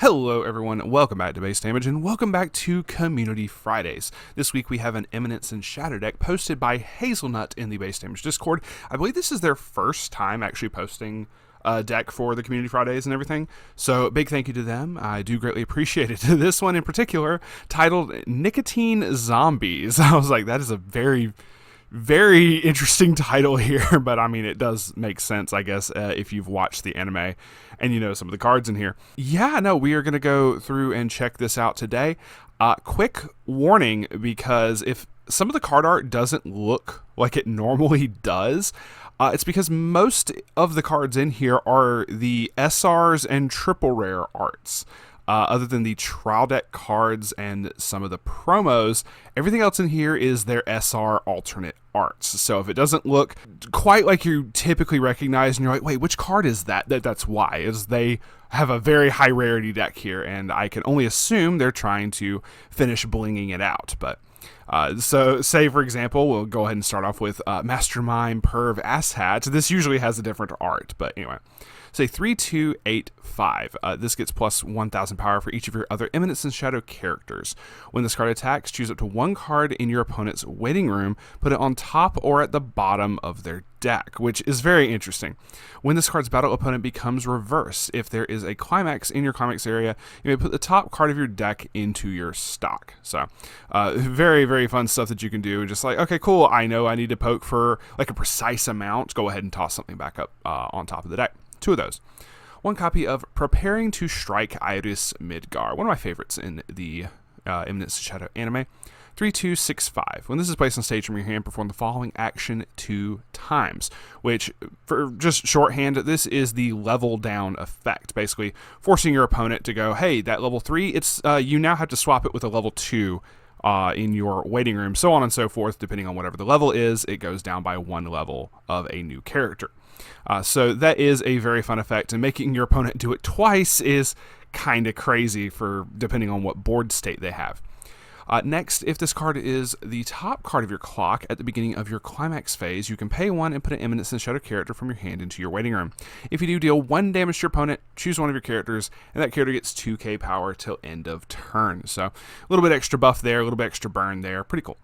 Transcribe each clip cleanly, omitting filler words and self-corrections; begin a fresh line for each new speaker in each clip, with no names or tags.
Hello everyone, welcome back to Base Damage, and welcome back to Community Fridays. This week we have an Eminence and Shadow deck posted by Hzlnut in the Base Damage Discord. I believe this is their first time actually posting a deck for the Community Fridays and everything, so big thank you to them. I do greatly appreciate it. This one in particular, titled Nicotine Zombies. I was like, that is a very interesting title here, but I mean, it does make sense, I guess, if you've watched the anime and you know some of the cards in here. Yeah, no, we are going to go through and check this out today. Quick warning, because if some of the card art doesn't look like it normally does, it's because most of the cards in here are the SRs and triple rare arts. Other than the trial deck cards and some of the promos, everything else in here is their SR alternate arts. So if it doesn't look quite like you typically recognize, and you're like, wait, which card is that? That's why, is they have a very high rarity deck here, and I can only assume they're trying to finish blinging it out. But so say, for example, we'll go ahead and start off with Mastermind Perv Asshat. This usually has a different art, but anyway. Say 3-2-8-5. This gets plus 1,000 power for each of your other Eminence and Shadow characters. When this card attacks, choose up to one card in your opponent's waiting room, put it on top or at the bottom of their deck, which is very interesting. When this card's battle opponent becomes reverse, if there is a climax in your climax area, you may put the top card of your deck into your stock. So very fun stuff that you can do. Just like, okay, cool, I know I need to poke for like a precise amount. Go ahead and toss something back up on top of the deck. Two of those. One copy of Preparing to Strike Iris Midgar, one of my favorites in the Eminence Shadow anime. 3-2-6-5. When this is placed on stage from your hand, perform the following action 2 times, which, for just shorthand, this is the level down effect, basically forcing your opponent to go, hey, that level 3, it's you now have to swap it with a level 2 in your waiting room, so on and so forth. Depending on whatever the level is, it goes down by one level of a new character. So that is a very fun effect, and making your opponent do it twice is kind of crazy for depending on what board state they have. Next, if this card is the top card of your clock at the beginning of your climax phase, you can pay 1 and put an Eminence and Shadow character from your hand into your waiting room. If you do, deal 1 damage to your opponent, choose one of your characters, and that character gets 2k power till end of turn. So a little bit extra buff there, a little bit extra burn there. Pretty cool.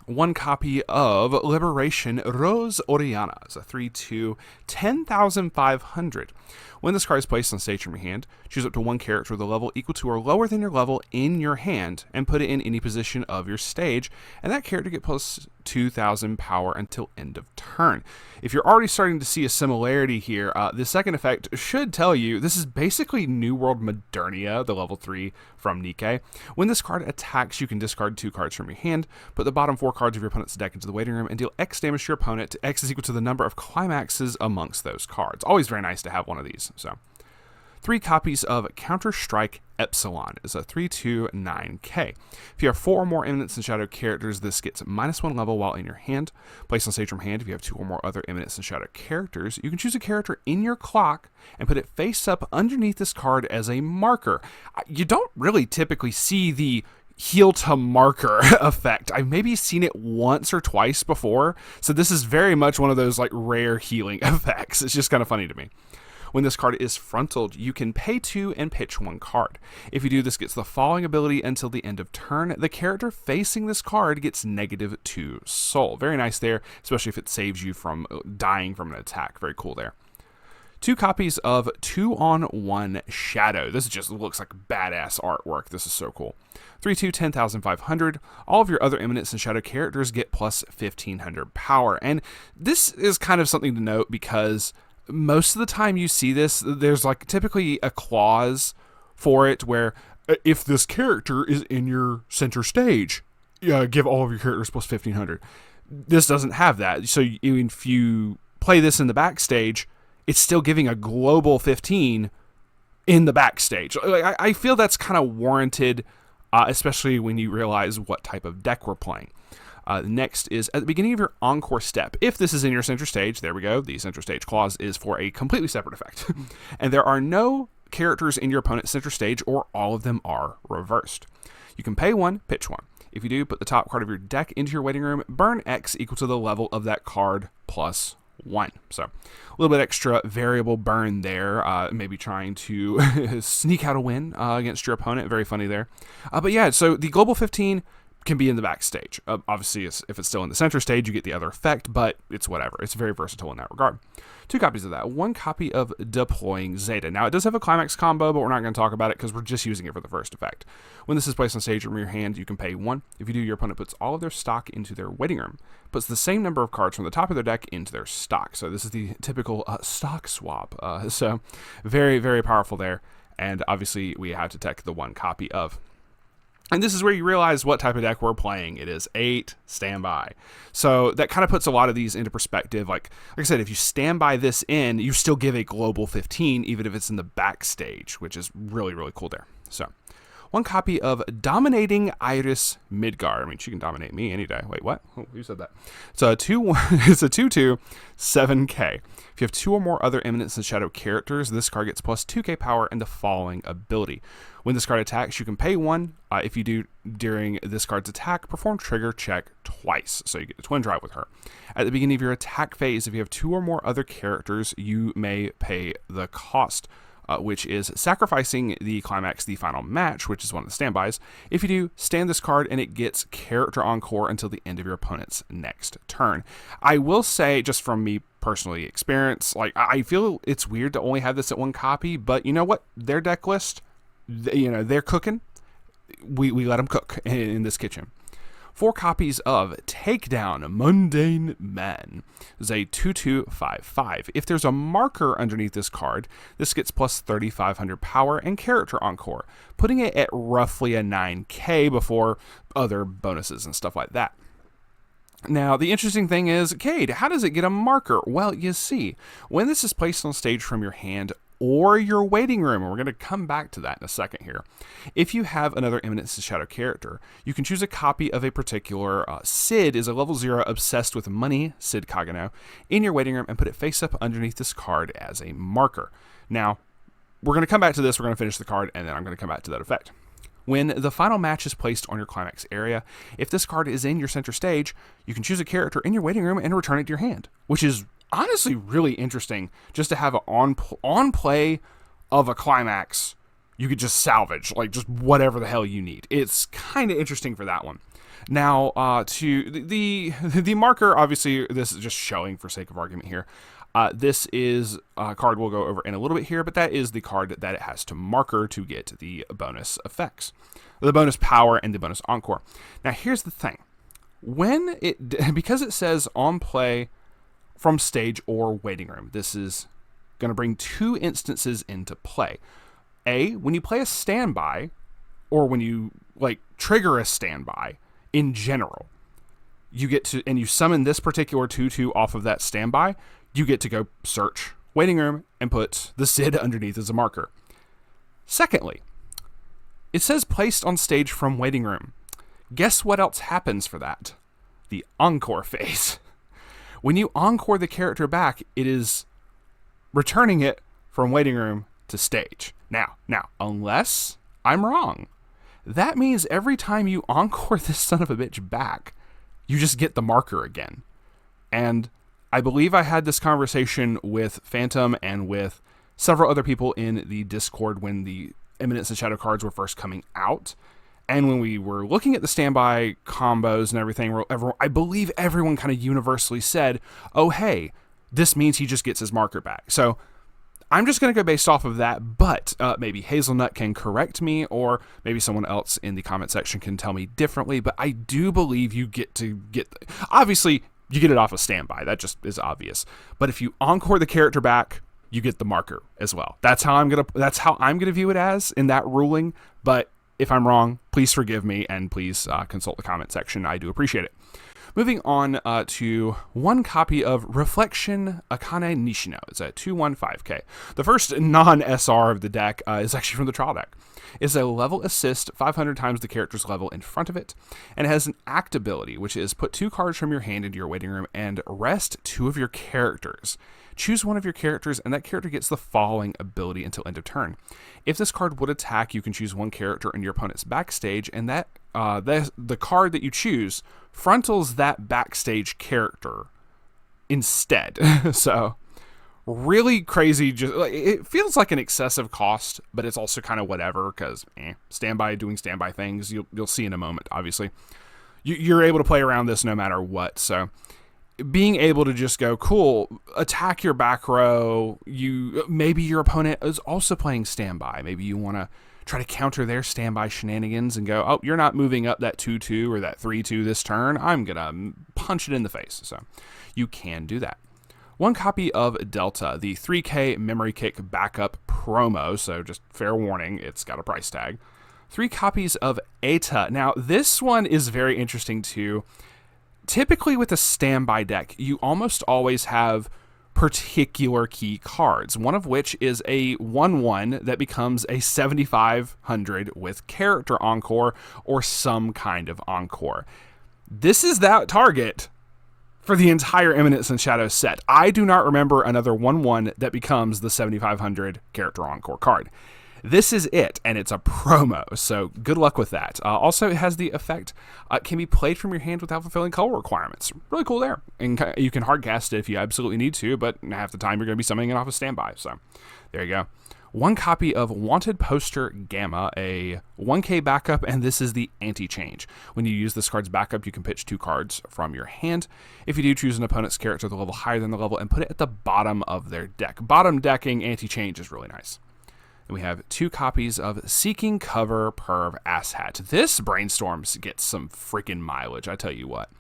One copy of Liberation Rose Oriana. It's a 3-2, 10,500. When this card is placed on stage from your hand, choose up to one character with a level equal to or lower than your level in your hand and put it in any position of your stage, and that character gets plus 2,000 power until end of turn. If you're already starting to see a similarity here, the second effect should tell you this is basically New World Modernia, the level 3 from Nikke. When this card attacks, you can discard 2 cards from your hand, put the bottom 4 cards of your opponent's deck into the waiting room, and deal X damage to your opponent. X is equal to the number of climaxes amongst those cards. Always very nice to have one of these. So 3 copies of Counter-Strike Epsilon is a 3-2-9k. If you have 4 or more Eminence and Shadow characters, this gets -1 level while in your hand. Placed on stage from hand, if you have 2 or more other Eminence and Shadow characters, you can choose a character in your clock and put it face up underneath this card as a marker. You don't really typically see the heal to marker effect. I've maybe seen it once or twice before, so this is very much one of those like rare healing effects. It's just kind of funny to me. When this card is frontaled, you can pay 2 and pitch 1 card. If you do, this gets the following ability until the end of turn. The character facing this card gets -2 soul. Very nice there, especially if it saves you from dying from an attack. Very cool there. 2 copies of 2-on-1 Shadow. This just looks like badass artwork. This is so cool. 3-2, 10,500. All of your other Eminence and Shadow characters get plus 1,500 power. And this is kind of something to note because most of the time you see this, there's like typically a clause for it where if this character is in your center stage, give all of your characters plus 1,500. This doesn't have that. So if you play this in the backstage, it's still giving a global 15 in the backstage. I feel that's kind of warranted, especially when you realize what type of deck we're playing. Next is at the beginning of your encore step. If this is in your center stage, there we go. The center stage clause is for a completely separate effect. And there are no characters in your opponent's center stage, or all of them are reversed. You can pay 1, pitch 1. If you do, put the top card of your deck into your waiting room, burn X equal to the level of that card plus 1. So a little bit extra variable burn there, maybe trying to sneak out a win against your opponent. Very funny there. But yeah, so the global 15 can be in the backstage. Obviously, if it's still in the center stage, you get the other effect, but it's whatever. It's very versatile in that regard. 2 copies of that. 1 copy of Deploying Zeta. Now, it does have a climax combo, but we're not going to talk about it because we're just using it for the first effect. When this is placed on stage from your hand, you can pay 1. If you do, your opponent puts all of their stock into their waiting room, puts the same number of cards from the top of their deck into their stock. So this is the typical stock swap. So very, very powerful there. And obviously, we have to take the 1 copy of. And this is where you realize what type of deck we're playing. It is 8 standby. So that kind of puts a lot of these into perspective. Like I said, if you standby this in, you still give a global 15, even if it's in the backstage, which is really, really cool there. So 1 copy of Dominating Iris Midgar. I mean, she can dominate me any day. Wait, what? Oh, who said that? So it's a 2/2, 7k. If you have 2 or more other Eminence and Shadow characters, this card gets plus 2k power and the following ability. When this card attacks, you can pay 1. If you do during this card's attack, perform trigger check twice. So you get a twin drive with her. At the beginning of your attack phase, if you have 2 or more other characters, you may pay the cost, which is sacrificing the climax, the final match, which is one of the standbys. If you do, stand this card and it gets character encore until the end of your opponent's next turn. I will say, just from me personally experience, like I feel it's weird to only have this at 1 copy, but you know what? Their deck list, they're cooking. We let them cook in this kitchen. 4 copies of Takedown Mundane Men. This is a 2/2/5/5. If there's a marker underneath this card, this gets plus 3,500 power and character encore, putting it at roughly a 9k before other bonuses and stuff like that. Now, the interesting thing is, Cade, how does it get a marker? Well, you see, when this is placed on stage from your hand or your waiting room, and we're going to come back to that in a second here. If you have another Eminence and Shadow character, you can choose a copy of a particular Sid is a level 0 obsessed with money, Sid Kagano, in your waiting room and put it face up underneath this card as a marker. Now, we're going to come back to this, we're going to finish the card, and then I'm going to come back to that effect. When the final match is placed on your climax area, if this card is in your center stage, you can choose a character in your waiting room and return it to your hand, which is honestly really interesting just to have an on play of a climax you could just salvage, like just whatever the hell you need. It's kind of interesting for that one. Now, to the marker, obviously this is just showing for sake of argument here. This is a card we'll go over in a little bit here, but that is the card that it has to marker to get the bonus effects, the bonus power and the bonus encore. Now, here's the thing. Because it says on play from stage or waiting room, this is going to bring 2 instances into play. When you play a standby, or when you trigger a standby in general, you get to, and you summon this particular 2/2 off of that standby, you get to go search waiting room and put the Sid underneath as a marker. Secondly, it says placed on stage from waiting room. Guess what else happens for that? The encore phase. When you encore the character back, it is returning it from waiting room to stage. Now, unless I'm wrong, that means every time you encore this son of a bitch back, you just get the marker again. And I believe I had this conversation with Phantom and with several other people in the Discord when the Eminence and Shadow cards were first coming out. And when we were looking at the standby combos and everything, I believe everyone kind of universally said, oh, hey, this means he just gets his marker back. So I'm just going to go based off of that, but maybe Hzlnut can correct me, or maybe someone else in the comment section can tell me differently. But I do believe you get to obviously, you get it off of standby. That just is obvious. But if you encore the character back, you get the marker as well. That's how I'm gonna view it as in that ruling. But if I'm wrong, please forgive me and please consult the comment section. I do appreciate it. Moving on to 1 copy of Reflection Akane Nishino. It's a 2/1/5k. The first non-SR of the deck is actually from the trial deck. It's a level assist 500 times the character's level in front of it, and it has an act ability, which is put 2 cards from your hand into your waiting room and rest 2 of your characters. Choose one of your characters, and that character gets the following ability until end of turn. If this card would attack, you can choose 1 character in your opponent's backstage, and that the card that you choose frontals that backstage character instead. So really crazy. Just like, it feels like an excessive cost, but it's also kind of whatever, because standby doing standby things. You'll see in a moment. Obviously, you're able to play around this no matter what. So being able to just go, cool, attack your back row. Maybe your opponent is also playing standby. Maybe you want to try to counter their standby shenanigans and go, oh, you're not moving up that 2-2 or that 3-2 this turn. I'm going to punch it in the face. So you can do that. One copy of Delta, the 3K Memory Kick Backup promo. So just fair warning, it's got a price tag. 3 copies of Eta. Now, this one is very interesting too. Typically with a standby deck, you almost always have particular key cards, one of which is a 1/1 that becomes a 7500 with character encore or some kind of encore. This is that target for the entire Eminence and Shadows set. I do not remember another 1/1 that becomes the 7500 character encore card. This is it, and it's a promo, so good luck with that. Also, it has the effect, can be played from your hand without fulfilling color requirements. Really cool there. And you can hardcast it if you absolutely need to, but half the time you're going to be summoning it off of standby, so there you go. One copy of Wanted Poster Gamma, a 1K backup, and this is the anti-change. When you use this card's backup, you can pitch 2 cards from your hand. If you do, choose an opponent's character at the level higher than the level and put it at the bottom of their deck. Bottom decking anti-change is really nice. And we have 2 copies of Seeking Cover Perv Asshat. This Brainstorms gets some freaking mileage, I tell you what.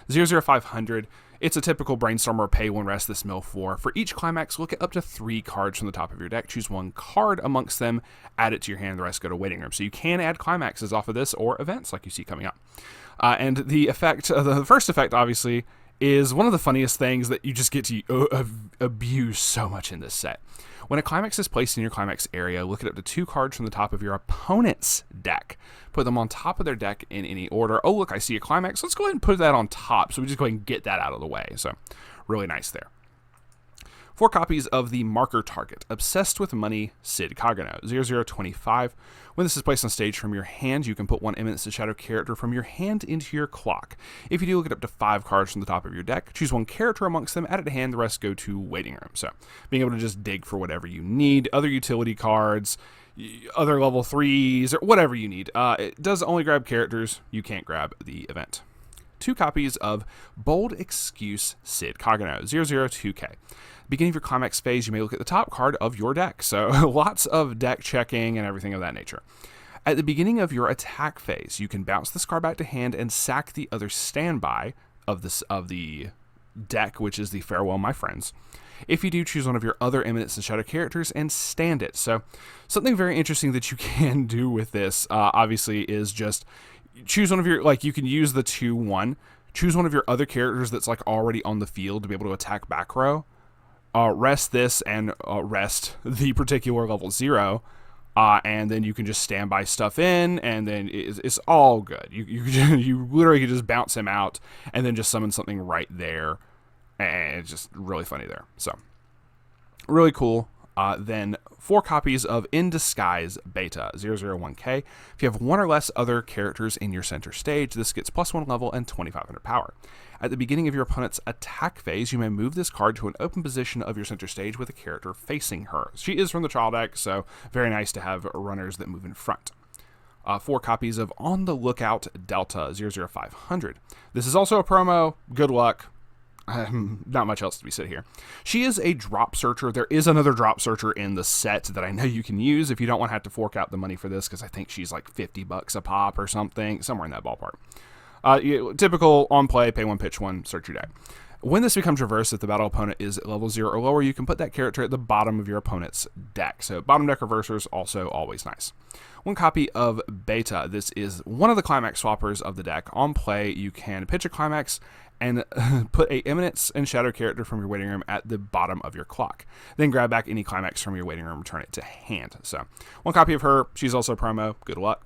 00500. It's a typical Brainstormer pay 1 rest this mill for. For each climax, look at up to 3 cards from the top of your deck. Choose 1 card amongst them, add it to your hand, the rest go to waiting room. So you can add climaxes off of this or events like you see coming up. And the effect, the first effect, obviously, is one of the funniest things that you just get to abuse so much in this set. When a climax is placed in your climax area, look at up to 2 cards from the top of your opponent's deck. Put them on top of their deck in any order. Oh, look, I see a climax. Let's go ahead and put that on top. So we just go ahead and get that out of the way. So really nice there. 4 copies of the Marker Target, Obsessed with Money, Sid Kagano, 0025. When this is placed on stage from your hand, you can put 1 Eminence and Shadow character from your hand into your clock. If you do, look at up to 5 cards from the top of your deck, choose 1 character amongst them, add it to hand, the rest go to waiting room. So being able to just dig for whatever you need, other utility cards, other level 3s, or whatever you need. It does only grab characters, you can't grab the event. 2 copies of Bold Excuse, Sid Kagano, 002K. Beginning of your climax phase, you may look at the top card of your deck. So lots of deck checking and everything of that nature. At the beginning of your attack phase, you can bounce this card back to hand and sack the other standby of the deck, which is the Farewell My Friends. If you do, choose one of your other Eminence and Shadow characters and stand it. So something very interesting that you can do with this, obviously, is just choose one of your, like, you can use the 2/1, choose one of your other characters that's like already on the field to be able to attack back row. Rest this and rest the particular level 0, and then you can just standby stuff in, and then it's all good. You literally can just bounce him out and then just summon something right there, and it's just really funny there. So really cool. Then 4 copies of In Disguise Beta, 001K. If you have 1 or less other characters in your center stage, this gets +1 level and 2500 power. At the beginning of your opponent's attack phase, you may move this card to an open position of your center stage with a character facing her. She is from the trial deck, so very nice to have runners that move in front. 4 copies of On the Lookout Delta, 00500. This is also a promo. Good luck. Not much else to be said here. She is a drop searcher. There is another drop searcher in the set that I know you can use if you don't want to have to fork out the money for this, because I think she's like $50 a pop or something, somewhere in that ballpark. Typical on play, pay 1, pitch 1, search your deck. When this becomes reversed, if the battle opponent is level 0 or lower, you can put that character at the bottom of your opponent's deck. So bottom deck reversers, also always nice. 1 copy of Beta. This is one of the climax swappers of the deck. On play, you can pitch a climax and put a Eminence and Shadow character from your waiting room at the bottom of your clock. Then grab back any climax from your waiting room and return it to hand. So 1 copy of her. She's also a promo. Good luck.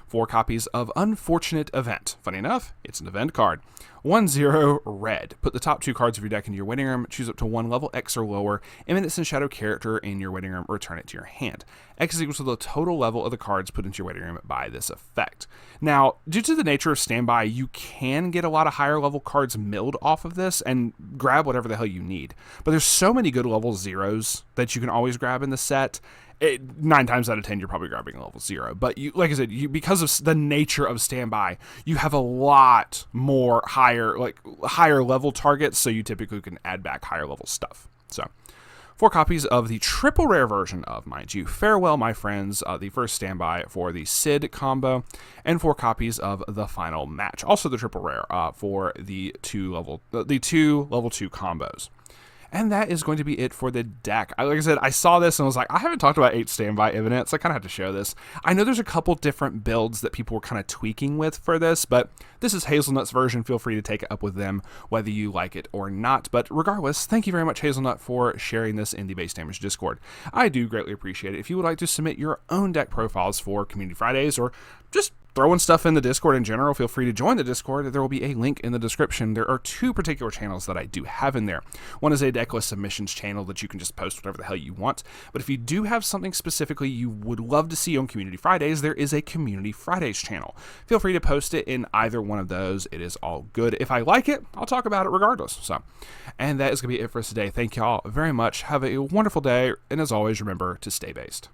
4 copies of Unfortunate Event. Funny enough, it's an event card. 1/0 red. Put the top 2 cards of your deck into your waiting room. Choose up to 1 level X or lower Eminence and Shadow character in your waiting room. Return it to your hand. X is equal to the total level of the cards put into your waiting room by this effect. Now, due to the nature of standby, you can get a lot of higher level cards cards milled off of this and grab whatever the hell you need. But there's so many good level 0s that you can always grab in the set. 9 times out of 10, you're probably grabbing a level 0. But you, like I said, because of the nature of standby, you have a lot more higher level targets, so you typically can add back higher level stuff. So 4 copies of the triple rare version of, mind you, Farewell My Friends, the first standby for the Sid combo, and 4 copies of the Final Match, also the triple rare for the two level 2 combos. And that is going to be it for the deck. Like I said, I saw this and was like, I haven't talked about 8 standby Eminence, so I kind of have to show this. I know there's a couple different builds that people were kind of tweaking with for this, but this is Hzlnut's version. Feel free to take it up with them, whether you like it or not. But regardless, thank you very much, Hzlnut, for sharing this in the Base Damage Discord. I do greatly appreciate it. If you would like to submit your own deck profiles for Community Fridays, or just throwing stuff in the Discord in general, feel free to join the Discord. There will be a link in the description. There are 2 particular channels that I do have in there. One is a decklist submissions channel that you can just post whatever the hell you want. But if you do have something specifically you would love to see on Community Fridays, there is a Community Fridays channel. Feel free to post it in either one of those. It is all good. If I like it, I'll talk about it regardless. So, and that is going to be it for us today. Thank y'all very much. Have a wonderful day. And as always, remember to stay based.